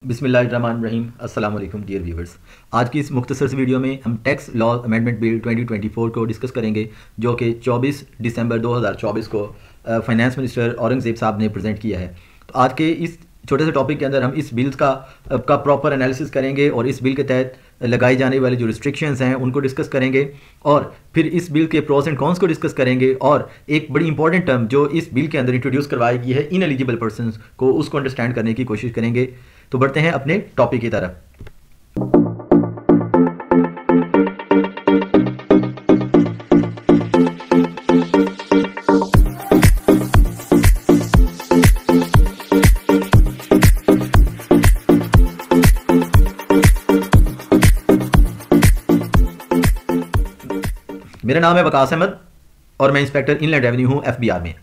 बिस्मिल्लाहिर्रहमानिर्रहीम। अस्सलाम वालेकुम डियर व्यूवर्स। आज की इस मुख्तसर से वीडियो में हम टैक्स लॉ अमेंडमेंट बिल 2024 को डिस्कस करेंगे, जो कि 24 दिसंबर 2024 को फाइनेंस मिनिस्टर औरंगज़ेब साहब ने प्रेजेंट किया है। तो आज के इस छोटे से टॉपिक के अंदर हम इस बिल का प्रॉपर एनालिसिस करेंगे और इस बिल के तहत लगाई जाने वाली जो रिस्ट्रिक्शंस हैं उनको डिस्कस करेंगे और फिर इस बिल के प्रोस एंड कॉन्स को डिस्कस करेंगे और एक बड़ी इंपॉर्टेंट टर्म जो इस बिल के अंदर इंट्रोड्यूस करवाई गई है इन एलिजिबल पर्सनस को, उसको अंडरस्टैंड करने की कोशिश करेंगे। तो बढ़ते हैं अपने टॉपिक की तरफ। मेरा नाम है वकास अहमद और मैं इंस्पेक्टर इनलैंड रेवेन्यू हूं एफबीआर में।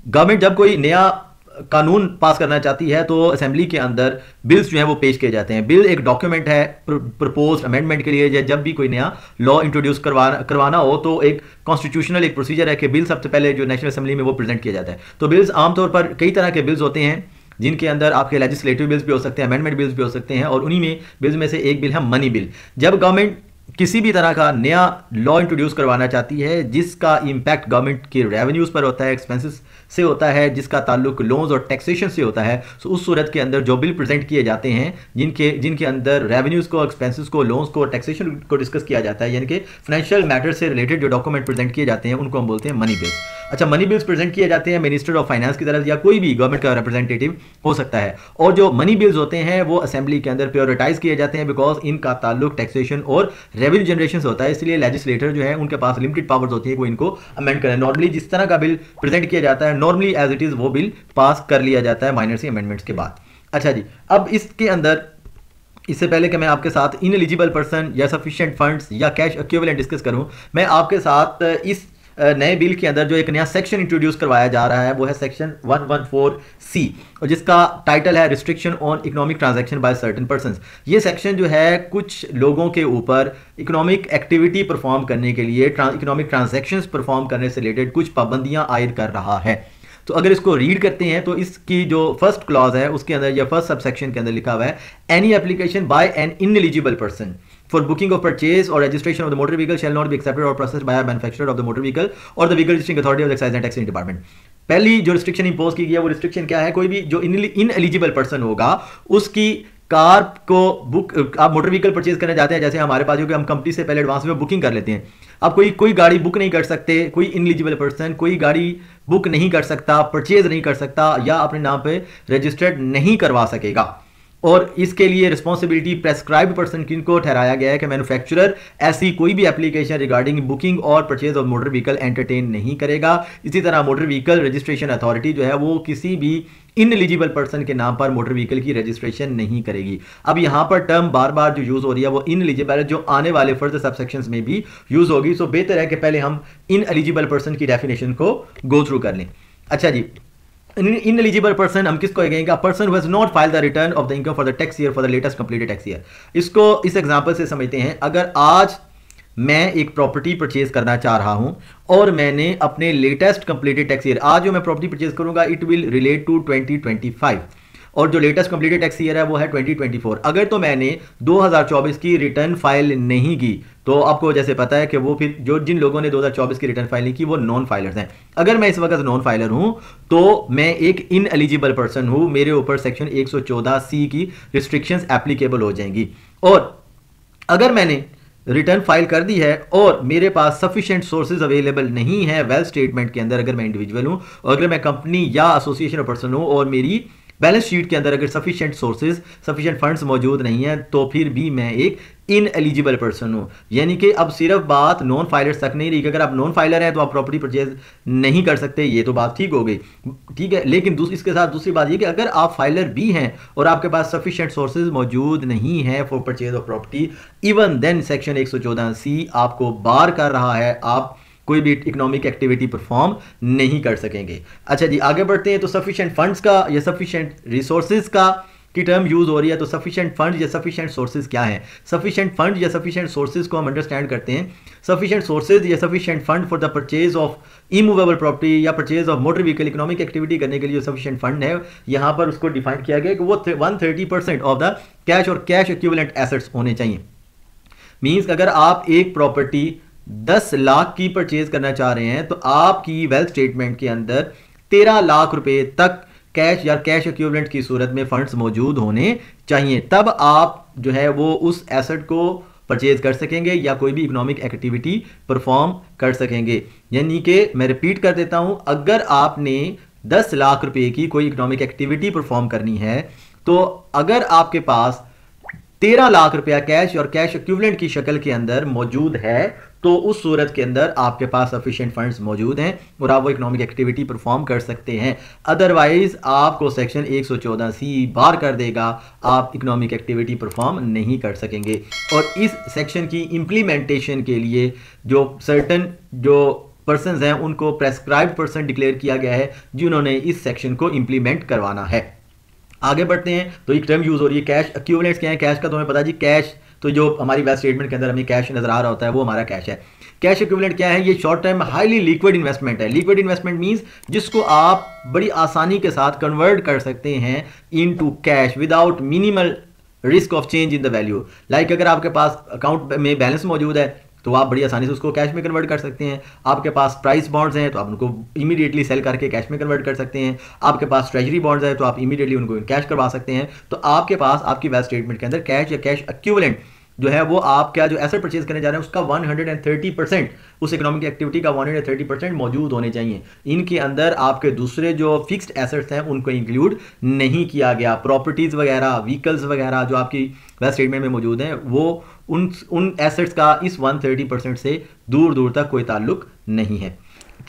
गवर्नमेंट जब कोई नया कानून पास करना चाहती है तो असेंबली के अंदर बिल्स जो हैं वो पेश किए जाते हैं। बिल एक डॉक्यूमेंट है प्रपोज्ड अमेंडमेंट के लिए। जब भी कोई नया लॉ इंट्रोड्यूस करवाना हो तो एक कॉन्स्टिट्यूशनल एक प्रोसीजर है कि बिल सबसे पहले जो नेशनल असेंबली में वो प्रेजेंट किया जाता है। तो बिल्स आमतौर पर कई तरह के बिल्स होते हैं, जिनके अंदर आपके लेजिस्लेटिव बिल्स भी हो सकते हैं, अमेंडमेंट बिल्स भी हो सकते हैं, और उन्हीं में बिल्स में से एक बिल है मनी बिल। जब गवर्नमेंट किसी भी तरह का नया लॉ इंट्रोड्यूस करवाना चाहती है जिसका इंपैक्ट गवर्नमेंट के रेवेन्यूज पर होता है, एक्सपेंसेस से होता है, जिसका ताल्लुक लोन्स और टैक्सेशन से होता है, तो उस सूरत के अंदर जो बिल प्रेजेंट किए जाते हैं जिनके अंदर रेवेन्यूज को, एक्सपेंसेस को, लोन्स को, टैक्सेशन को डिस्कस किया जाता है, यानी कि फाइनेंशियल मैटर से रिलेटेड जो डॉक्यूमेंट प्रेजेंट किए जाते हैं उनको हम बोलते हैं मनी बिल्स। अच्छा, मनी बिल्स प्रेजेंट किए जाते हैं मिनिस्टर ऑफ फाइनेंस की तरफ या कोई भी गवर्नमेंट का रिप्रेजेंटेटिव हो सकता है, और जो मनी बिल्स होते हैं वो असेंबली के अंदर प्रायोरिटाइज किए जाते हैं बिकॉज इनका ताल्लुक टैक्सेशन और रेवेन्यू जनरेशन से होता है। इसलिए लेजिस्लेटर जो है उनके पास लिमिटेड पावर्स होती है वो इनको अमेंड करें। नॉर्मली जिस तरह का बिल प्रेजेंट किया जाता है नॉर्मली एज इट इज वो बिल पास कर लिया जाता है माइनर सी अमेंडमेंट्स के बाद। अच्छा जी, अब इसके अंदर इससे पहले कि मैं आपके साथ इनएलिजिबल पर्सन या सफिशिएंट फंड्स या कैश इक्विवेलेंट डिस्कस करूं, मैं आपके साथ इस नए बिल के अंदर जो एक नया सेक्शन इंट्रोड्यूस करवाया जा रहा है वो है सेक्शन 114C, और जिसका टाइटल है restriction on economic transaction by certain persons. ये सेक्शन जो है कुछ लोगों के ऊपर इकोनॉमिक एक्टिविटी परफॉर्म करने के लिए, इकोनॉमिक ट्रांजैक्शंस परफॉर्म करने से रिलेटेड कुछ पाबंदियां आयद कर रहा है। तो अगर इसको रीड करते हैं तो इसकी जो फर्स्ट क्लॉज है उसके अंदर या फर्स्ट सबसेक्शन के अंदर लिखा हुआ है any application by an ineligible person for booking of purchase or registration of the motor vehicle shall not be accepted or processed by a manufacturer of the motor vehicle or the vehicle registering authority of the excise and taxing department। पहली जो restriction impose की गई है वो restriction क्या है? कोई भी जो इनएलिजिबल पर्सन होगा उसकी कार को बुक, आप मोटर व्हीकल परचेज करने जाते हैं, जैसे हमारे पास जो कि हम कंपनी से पहले एडवांस में बुकिंग कर लेते हैं। आप कोई गाड़ी बुक नहीं कर सकते, कोई इनएलिजिबल पर्सन कोई गाड़ी बुक नहीं कर सकता, परचेज नहीं कर सकता या अपने नाम पे रजिस्टर्ड नहीं करवा सकेगा, और इसके लिए रिस्पॉन्सिबिलिटी प्रेस्क्राइब्ड पर्सन किनको ठहराया गया है कि मैन्युफैक्चरर ऐसी कोई भी एप्लीकेशन रिगार्डिंग बुकिंग और purchase of motor vehicle entertain नहीं करेगा। इसी तरह मोटर व्हीकल रजिस्ट्रेशन अथॉरिटी जो है वो किसी भी इनएलिजिबल पर्सन के नाम पर मोटर व्हीकल की रजिस्ट्रेशन नहीं करेगी। अब यहां पर टर्म बार बार जो यूज हो रही है वो इनएलिजिबल है, जो आने वाले फर्दर सबसेक्शंस में भी यूज होगी। सो बेहतर है कि पहले हम इनएलिजिबल पर्सन की डेफिनेशन को गो थ्रू कर लें। अच्छा जी, इनएलिजिबल पर्सन हम किसको कहेंगे? Person who has not filed the return of the income for the tax year for the latest completed tax year. इसको इस एग्जांपल से समझते हैं। अगर आज मैं एक प्रॉपर्टी परचेज करना चाह रहा हूं और मैंने अपने लेटेस्ट कंप्लीटेड टैक्स ईयर, आज जो मैं प्रॉपर्टी परचेज करूंगा इट विल रिलेट टू 2025, और जो लेटेस्ट कंप्लीटेड टैक्स ईयर है वो है 2024। अगर तो मैंने 2024 की रिटर्न फाइल नहीं की तो आपको जैसे पता है कि वो फिर जिन लोगों ने 2024 की रिटर्न फाइल नहीं की वो नॉन फाइलर्स हैं। अगर मैं इस वक्त नॉन फाइलर हूं तो मैं एक इनएलिजिबल पर्सन हूं, मेरे ऊपर सेक्शन 114C की रिस्ट्रिक्शंस एप्लीकेबल हो जाएंगी। और अगर मैंने रिटर्न फाइल कर दी है और मेरे पास सफिशिएंट सोर्सेज अवेलेबल नहीं है वेल्थ स्टेटमेंट के अंदर, अगर मैं इंडिविजुअल हूं और अगर मैं कंपनी या एसोसिएशन ऑफ पर्सन हूं और मेरी बैलेंस शीट के अंदर अगर सफिशिएंट सोर्सेज, सफिशिएंट फंड्स मौजूद नहीं है, तो फिर भी मैं एक इनएलिजिबल पर्सन हूं। यानी कि अब सिर्फ बात नॉन फाइलर्स तक नहीं रही कि अगर आप नॉन फाइलर हैं तो आप प्रॉपर्टी परचेज नहीं कर सकते, ये तो बात ठीक हो गई, ठीक है। लेकिन इसके साथ दूसरी बात ये कि अगर आप फाइलर भी हैं और आपके पास सफिशिएंट सोर्सेज मौजूद नहीं है for purchase of property, even then section 114C आपको बार कर रहा है, आप कोई भी इकोनॉमिक एक्टिविटी परफॉर्म नहीं कर सकेंगे। अच्छा जी, आगे बढ़ते हैं। तो सफिशिएंट फंड्स का या सफिशिएंट रिसोर्सेज का की टर्म यूज हो रही है, तो सफिशिएंट फंड या सफिशिएंट सोर्सेज क्या है? सफिशिएंट फंड या सफिशिएंट सोर्सेज को हम अंडरस्टैंड करते हैं। सफिशिएंट सोर्सेज या sufficient fund for the purchase of immovable property या purchase of motor vehicle, economic activity करने के लिए जो सफिशिएंट फंड है, यहाँ पर उसको डिफाइन किया गया कि वो 130% ऑफ द कैश और कैश इक्विवेलेंट एसेट्स होने चाहिए। मींस अगर आप एक प्रॉपर्टी 10 लाख की परचेज करना चाह रहे हैं तो आपकी वेल्थ स्टेटमेंट के अंदर 13 लाख रुपए तक कैश या कैश इक्विवेलेंट की सूरत में फंड्स मौजूद होने चाहिए, तब आप जो है वो उस एसेट को परचेज कर सकेंगे या कोई भी इकोनॉमिक एक्टिविटी परफॉर्म कर सकेंगे। यानी कि मैं रिपीट कर देता हूं, अगर आपने 10 लाख रुपए की कोई इकोनॉमिक एक्टिविटी परफॉर्म करनी है तो अगर आपके पास 13 लाख रुपया कैश और कैश इक्विवेलेंट की शक्ल के अंदर मौजूद है तो उस सूरत के अंदर आपके पास सफिशिएंट फंड्स मौजूद हैं और आप वो इकोनॉमिक एक्टिविटी परफॉर्म कर सकते हैं। अदरवाइज आपको सेक्शन 114C बार कर देगा, आप इकोनॉमिक एक्टिविटी परफॉर्म नहीं कर सकेंगे। और इस सेक्शन की इंप्लीमेंटेशन के लिए जो सर्टन जो पर्सन्स हैं उनको प्रेस्क्राइब्ड पर्सन डिक्लेयर किया गया है जिन्होंने इस सेक्शन को इंप्लीमेंट करवाना है। आगे बढ़ते हैं, तो एक टर्म यूज हो रही है कैश एक्यूमुलेट्स क्या है? कैश का तुम्हें पता जी, कैश तो जो हमारी वेल्थ स्टेटमेंट के अंदर हमें कैश नजर आ रहा होता है वो हमारा कैश है। कैश इक्विवेलेंट क्या है? ये short term highly liquid investment है। लिक्विड इन्वेस्टमेंट मींस जिसको आप बड़ी आसानी के साथ कन्वर्ट कर सकते हैं into cash without minimal risk of change in the value. Like अगर आपके पास अकाउंट में बैलेंस मौजूद है तो आप बड़ी आसानी से उसको कैश में कन्वर्ट कर सकते हैं। आपके पास प्राइस बॉन्ड्स हैं तो आप उनको इमीडिएटली सेल करके कैश में कन्वर्ट कर सकते हैं। आपके पास ट्रेजरी बॉन्ड्स है तो आप इमीडिएटली उनको कैश करवा सकते हैं। तो आपके पास आपकी वेल्थ स्टेटमेंट के अंदर कैश या कैश इक्विवेलेंट जो है वो आप क्या जो एसेट परचेज करने जा रहे हैं उसका 130%, उस इकोनॉमिक एक्टिविटी का 130% मौजूद होने चाहिए। इनके अंदर आपके दूसरे जो फिक्स्ड एसेट्स हैं उनको इंक्लूड नहीं किया गया। प्रॉपर्टीज वगैरह, व्हीकल्स वगैरह जो आपकी वेल्थ स्टेटमेंट में मौजूद हैं वो उन एसेट्स का इस 130% से दूर दूर तक कोई ताल्लुक नहीं है।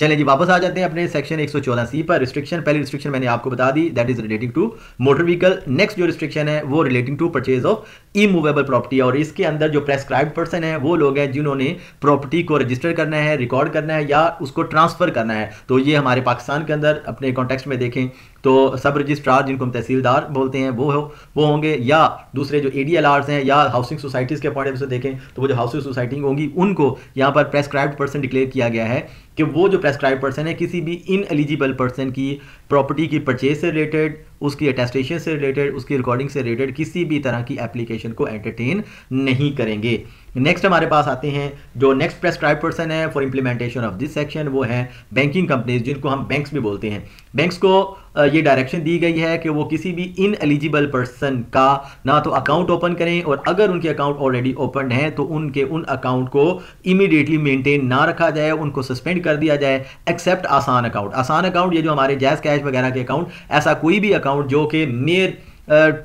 चलें जी, वापस आ जाते हैं अपने सेक्शन 114C पर। रिस्ट्रिक्शन, पहली रिस्ट्रिक्शन मैंने आपको बता दी, that is relating to motor vehicle. Next जो रिस्ट्रिक्शन है वो relating to purchase of immovable property, और इसके अंदर जो प्रेस्क्राइब्ड पर्सन है वो लोग हैं जिन्होंने प्रॉपर्टी को रजिस्टर करना है, रिकॉर्ड करना है या उसको ट्रांसफर करना है। तो ये हमारे पाकिस्तान के अंदर अपने कॉन्टेक्स्ट में देखें तो सब रजिस्ट्रार जिनको हम तहसीलदार बोलते हैं वो होंगे, या दूसरे जो ADLRs हैं, या हाउसिंग सोसाइटीज़ के पॉइंट ऑफ व्यू से देखें तो वो जो हाउसिंग सोसाइटी होंगी उनको यहाँ पर प्रेस्क्राइब्ड पर्सन डिक्लेयर किया गया है कि वो जो प्रेस्क्राइब पर्सन है किसी भी इन एलिजिबल पर्सन की प्रॉपर्टी की परचेज से रिलेटेड, उसकी अटेस्टेशन से रिलेटेड, उसकी रिकॉर्डिंग से रिलेटेड किसी भी तरह की एप्लीकेशन को एंटरटेन नहीं करेंगे। नेक्स्ट हमारे पास आते हैं जो नेक्स्ट प्रेस्क्राइब पर्सन है for implementation of this section, वो है बैंकिंग कंपनीज जिनको हम बैंक्स भी बोलते हैं। बैंक्स को ये डायरेक्शन दी गई है कि वो किसी भी इन एलिजिबल पर्सन का ना तो अकाउंट ओपन करें, और अगर उनके अकाउंट ऑलरेडी ओपन है तो उनके उन अकाउंट को इमीडिएटली मेंटेन ना रखा जाए, उनको सस्पेंड कर दिया जाए, एक्सेप्ट आसान अकाउंट। आसान अकाउंट ये जो हमारे जैज़ कैश वगैरह के अकाउंट, ऐसा कोई भी अकाउंट जो कि मेयर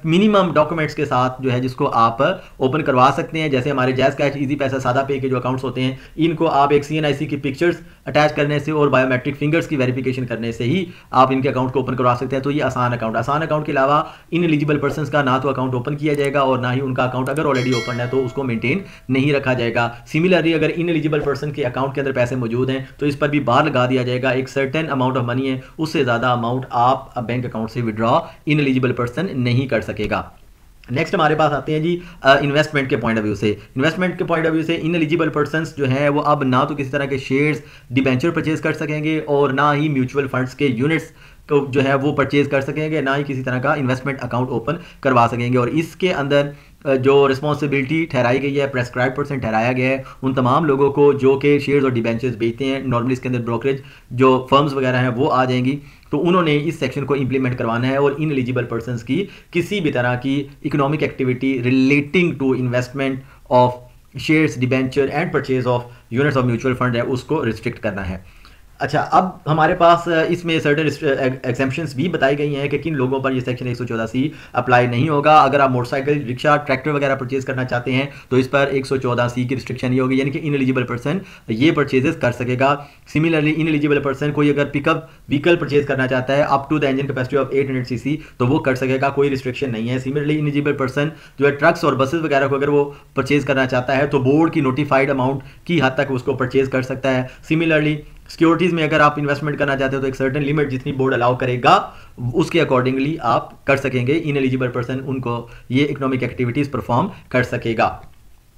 मिनिमम डॉक्यूमेंट्स के साथ जो है जिसको आप ओपन करवा सकते हैं, जैसे हमारे जैज़ कैश, इजी पैसा, सादा पे के जो अकाउंट्स होते हैं इनको आप एक CNIC की पिक्चर्स अटैच करने से और बायोमेट्रिक फिंगर्स की वेरिफिकेशन करने से ही आप इनके अकाउंट को ओपन करवा सकते हैं। तो ये आसान अकाउंट के अलावा इन एलिजिबल पर्सनस का ना तो अकाउंट ओपन किया जाएगा और ना ही उनका अकाउंट अगर ऑलरेडी ओपन है तो उसको मेंटेन नहीं रखा जाएगा। सिमिलरली अगर इन एलिजिबल पर्सन के अकाउंट के अंदर पैसे मौजूद हैं तो इस पर भी बार लगा दिया जाएगा। एक सर्टेन अमाउंट ऑफ मनी है, उससे ज़्यादा अमाउंट आप बैंक अकाउंट से विड्रॉ इन एलिजिबल पर्सन नहीं कर सकेगा। नेक्स्ट हमारे पास आते हैं जी इन्वेस्टमेंट के पॉइंट ऑफ व्यू से। इन्वेस्टमेंट के पॉइंट ऑफ व्यू से इन एलिजिबल पर्सन्स जो हैं वो अब ना तो किसी तरह के शेयर्स, डिबेंचर परचेज कर सकेंगे और ना ही म्यूचुअल फंड्स के यूनिट्स को जो है वो परचेज कर सकेंगे, ना ही किसी तरह का इन्वेस्टमेंट अकाउंट ओपन करवा सकेंगे। और इसके अंदर जो रिस्पॉन्सिबिलिटी ठहराई गई है, प्रेस्क्राइब पर्सन ठहराया गया है उन तमाम लोगों को जो कि शेयर्स और डिबेंचर्स बेचते हैं। नॉर्मली इसके अंदर ब्रोकरेज जो फर्म्स वगैरह हैं वो आ जाएंगी, तो उन्होंने इस सेक्शन को इंप्लीमेंट करवाना है और इन एलिजिबल पर्सन्स की किसी भी तरह की economic activity relating to investment of shares, debenture and purchase of units of mutual fund है उसको रिस्ट्रिक्ट करना है। अच्छा, अब हमारे पास इसमें सर्टेन एग्जेम्पशंस भी बताई गई हैं कि किन लोगों पर ये सेक्शन 114C अप्लाई नहीं होगा। अगर आप मोटरसाइकिल, रिक्शा, ट्रैक्टर वगैरह परचेज करना चाहते हैं तो इस पर 114C की रिस्ट्रिक्शन ये होगी, यानी कि इन एलिजिबल पर्सन ये परचेजेस कर सकेगा। सिमिलरली इन एलिजिबल पर्सन कोई अगर पिकअप व्हीकल परचेज करना चाहता है up to the engine capacity of 800cc तो वो कर सकेगा, कोई रिस्ट्रिक्शन नहीं है। सिमिलरली इन एलिजिबल पर्सन जो है ट्रक्स और बसेस वगैरह को अगर वो परचेज करना चाहता है तो बोर्ड की नोटिफाइड अमाउंट की हद तक उसको परचेज कर सकता है। सिमिलरली सिक्योरिटीज़ में अगर आप इन्वेस्टमेंट करना चाहते हो तो एक सर्टेन लिमिट जितनी बोर्ड अलाउ करेगा उसके अकॉर्डिंगली आप कर सकेंगे। इन एलिजिबल पर्सन उनको ये इकोनॉमिक एक्टिविटीज़ परफॉर्म कर सकेगा।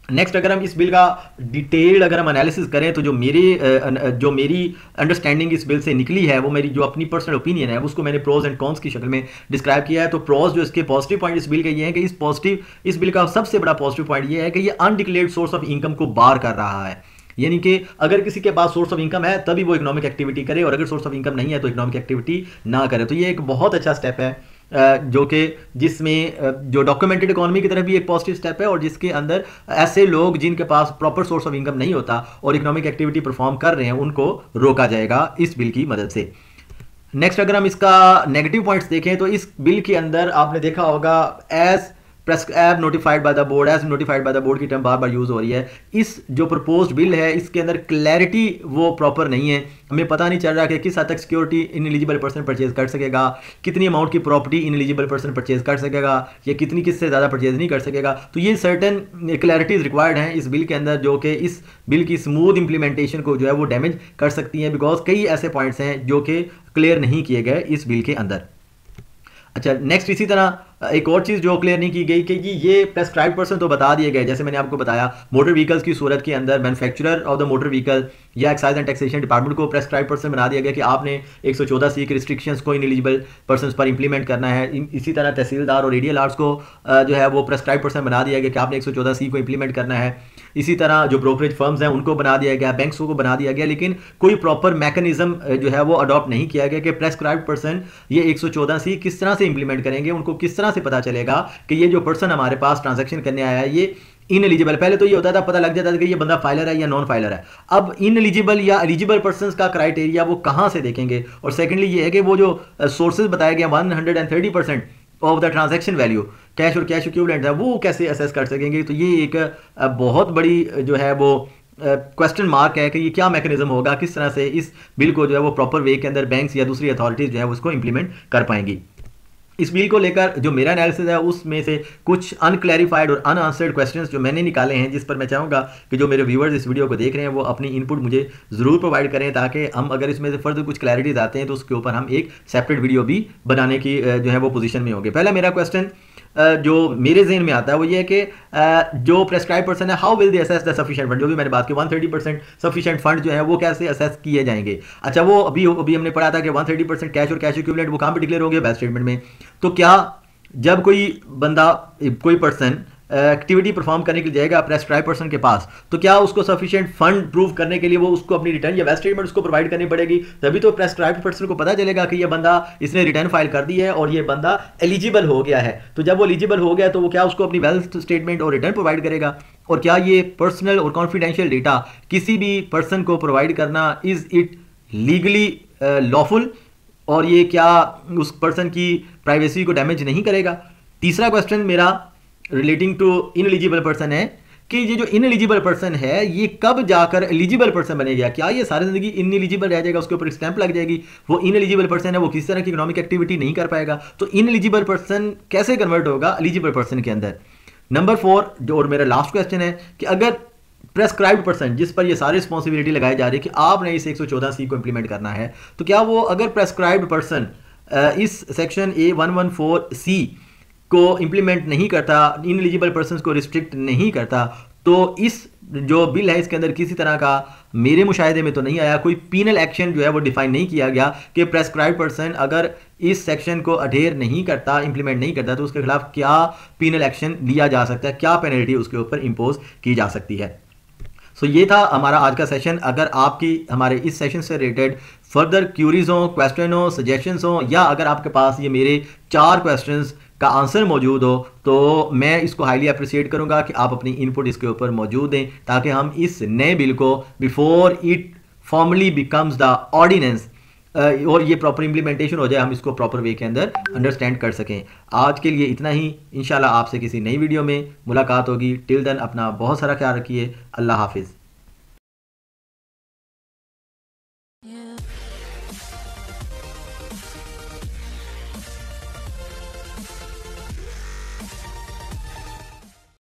नेक्स्ट अगर हम इस बिल का डिटेल्ड अगर हम एनालिसिस करें तो जो मेरी अंडरस्टैंडिंग इस बिल से निकली है, वो मेरी जो अपनी पर्सनल ओपिनियन है उसको मैंने प्रोज एंड कॉन्स की शक्ल में डिस्क्राइब किया है। तो प्रोज जो इसके पॉजिटिव पॉइंट इस बिल के ये हैं कि इस बिल का सबसे बड़ा पॉजिटिव पॉइंट ये है कि ये अनडिक्लेयर्ड सोर्स ऑफ इनकम को बार कर रहा है। यानी कि अगर किसी के पास सोर्स ऑफ इनकम है तभी वो इकोनॉमिक एक्टिविटी करे, और अगर सोर्स ऑफ इनकम नहीं है तो इकोनॉमिक एक्टिविटी ना करे। तो ये एक बहुत अच्छा स्टेप है जो कि जिसमें जो डॉक्यूमेंटेड इकोनॉमी की तरफ भी एक पॉजिटिव स्टेप है, और जिसके अंदर ऐसे लोग जिनके पास प्रॉपर सोर्स ऑफ इनकम नहीं होता और इकोनॉमिक एक्टिविटी परफॉर्म कर रहे हैं उनको रोका जाएगा इस बिल की मदद से। नेक्स्ट अगर हम इसका नेगेटिव पॉइंट्स देखें तो इस बिल के अंदर आपने देखा होगा as notified by the board, as notified by the board की टर्म बार बार यूज हो रही है। इस जो प्रपोज्ड बिल है इसके अंदर क्लैरिटी वो प्रॉपर नहीं है। हमें पता नहीं चल रहा कि किस हद तक security in eligible person purchase कर सकेगा, कितनी अमाउंट की property in eligible person purchase कर सकेगा, या कितनी किससे ज़्यादा परचेज नहीं कर सकेगा। तो ये सर्टन क्लैरिटीज रिक्वायर्ड हैं इस बिल के अंदर, जो कि इस बिल की स्मूथ इंप्लीमेंटेशन को जो है वो डैमेज कर सकती हैं, बिकॉज कई ऐसे पॉइंट्स हैं जो कि क्लियर नहीं किए गए इस बिल के अंदर। अच्छा, नेक्स्ट इसी तरह एक और चीज़ जो क्लियर नहीं की गई कि ये प्रेस्क्राइब पर्सन तो बता दिए गए, जैसे मैंने आपको बताया मोटर व्हीकल्स की सूरत के अंदर manufacturer of the motor vehicle या एक्साइज एंड टैक्सेशन डिपार्टमेंट को प्रेस्क्राइब पर्सन बना दिया गया कि आपने 114C के रिस्ट्रिक्शंस को इन एलिजिबल पर्सन पर इंप्लीमेंट करना है। इसी तरह तहसीलदार और एडीएल आर्ट्स को जो है वो प्रेस्क्राइब पर्सन बना दिया गया कि आपने 114C को इंप्लीमेंट करना है। इसी तरह जो ब्रोकरेज फर्म्स हैं उनको बना दिया गया, बैंक्स को बना दिया गया, लेकिन कोई प्रॉपर मैकेनिज्म जो है वो अडॉप्ट नहीं किया गया कि प्रेस्क्राइब पर्सन ये 114C किस तरह से इंप्लीमेंट करेंगे, उनको किस तरह से पता चलेगा कि ये जो पर्सन हमारे पास ट्रांजैक्शन करने आया है ये इन एलिजिबल। पहले तो ये होता था, पता लग जाता था कि ये बंदा फाइलर है या नॉन फाइलर है। अब इन एलिजिबल या एलिजिबल पर्संस का क्राइटेरिया वो कहां से देखेंगे, और सेकंडली ये है कि वो जो सोर्सेज बताया गया 130% of the transaction value cash और कैश इक्विवेलेंट है वो कैसे असेस कर सकेंगे। तो ये एक बहुत बड़ी जो है वो क्वेश्चन मार्क है कि ये क्या मैकेनिज्म होगा, किस तरह से इस बिल को जो है वो प्रॉपर वे के अंदर बैंक्स या दूसरी अथॉरिटीज जो है उसको इंप्लीमेंट कर पाएंगी। इस बिल को लेकर जो मेरा एनालिसिस है उसमें से कुछ अनक्लैरिफाइड और अनआंसर्ड क्वेश्चंस जो मैंने निकाले हैं, जिस पर मैं चाहूँगा कि जो मेरे व्यूअर्स इस वीडियो को देख रहे हैं वो अपनी इनपुट मुझे ज़रूर प्रोवाइड करें, ताकि हम अगर इसमें से फर्दर कुछ क्लैरिटीज आते हैं तो उसके ऊपर हम एक सेपरेट वीडियो भी बनाने की जो है वो पोजीशन में होंगे। पहला मेरा क्वेश्चन जो मेरे जहन में आता है वो ये है कि जो प्रेस्क्राइब पर्सन है how will they assess the sufficient fund, जो भी मैंने बात की 130% सफिशिएंट फंड जो है वो कैसे असेस किए जाएंगे। अच्छा, वो अभी हमने पढ़ा था कि 130% कैश और कैश इक्विवेलेंट वो कहाँ पे डिक्लेयर हो गया, बैंक स्टेटमेंट में। तो क्या जब कोई पर्सन एक्टिविटी परफॉर्म करने के लिए जाएगा प्रेस्क्राइब पर्सन के पास, तो क्या उसको सफिशिएंट फंड प्रूव करने के लिए वो उसको अपनी रिटर्न या वेस्ट स्टेटमेंट उसको प्रोवाइड करनी पड़ेगी, तभी तो प्रेस्क्राइब पर्सन को पता चलेगा कि ये बंदा इसने रिटर्न फाइल कर दी है और ये बंदा एलिजिबल हो गया है। तो जब वो एलिजिबल हो गया तो वो क्या उसको अपनी वेल्थ स्टेटमेंट और रिटर्न प्रोवाइड करेगा, और क्या ये पर्सनल और कॉन्फिडेंशियल डेटा किसी भी पर्सन को प्रोवाइड करना इज इट लीगली लॉफुल, और ये क्या उस पर्सन की प्राइवेसी को डैमेज नहीं करेगा। तीसरा क्वेश्चन मेरा रिलेटिंग टू इनएलिजिबल पर्सन है कि ये जो इनएलिजिबल पर्सन है ये कब जाकर एलिजिबल पर्सन बनेगा, क्या ये सारी जिंदगी इनएलिजिबल रह जाएगा, उसके ऊपर स्टैंप लग जाएगी, वो इनएलिजिबल पर्सन है, वो किसी तरह की इकोनॉमिक एक्टिविटी नहीं कर पाएगा। तो इनएलिजिबल पर्सन कैसे कन्वर्ट होगा एलिजिबल पर्सन के अंदर। नंबर 4 जो और मेरा लास्ट क्वेश्चन है कि अगर प्रेस्क्राइब्ड पर्सन जिस पर ये सारी रिस्पॉन्सिबिलिटी लगाई जा रही है कि आपने इस 114C को इंप्लीमेंट करना है, तो क्या वो अगर प्रेस्क्राइब्ड पर्सन इस सेक्शन A114C को इंप्लीमेंट नहीं करता, इन एलिजिबल पर्सन्स को रिस्ट्रिक्ट नहीं करता, तो इस जो बिल है इसके अंदर किसी तरह का मेरे मुशाहिदे में तो नहीं आया, कोई पीनल एक्शन जो है वो डिफाइन नहीं किया गया कि प्रेस्क्राइब पर्सन अगर इस सेक्शन को अडेयर नहीं करता, इंप्लीमेंट नहीं करता, तो उसके खिलाफ क्या पीनल एक्शन लिया जा सकता है, क्या पेनल्टी उसके ऊपर इंपोज की जा सकती है। सो ये था हमारा आज का सेशन। अगर आपकी हमारे इस सेशन से रिलेटेड फर्दर क्यूरीज हो, क्वेश्चन हो, सजेशंस हो, या अगर आपके पास ये मेरे 4 क्वेश्चंस का आंसर मौजूद हो, तो मैं इसको हाईली अप्रिशिएट करूंगा कि आप अपनी इनपुट इसके ऊपर मौजूद दें, ताकि हम इस नए बिल को before it formally becomes the ordinance और ये प्रॉपर इंप्लीमेंटेशन हो जाए, हम इसको प्रॉपर वे के अंदर अंडरस्टैंड कर सकें। आज के लिए इतना ही, इंशाल्लाह आपसे किसी नई वीडियो में मुलाकात होगी। टिल देन अपना बहुत सारा ख्याल रखिए। अल्लाह हाफिज़।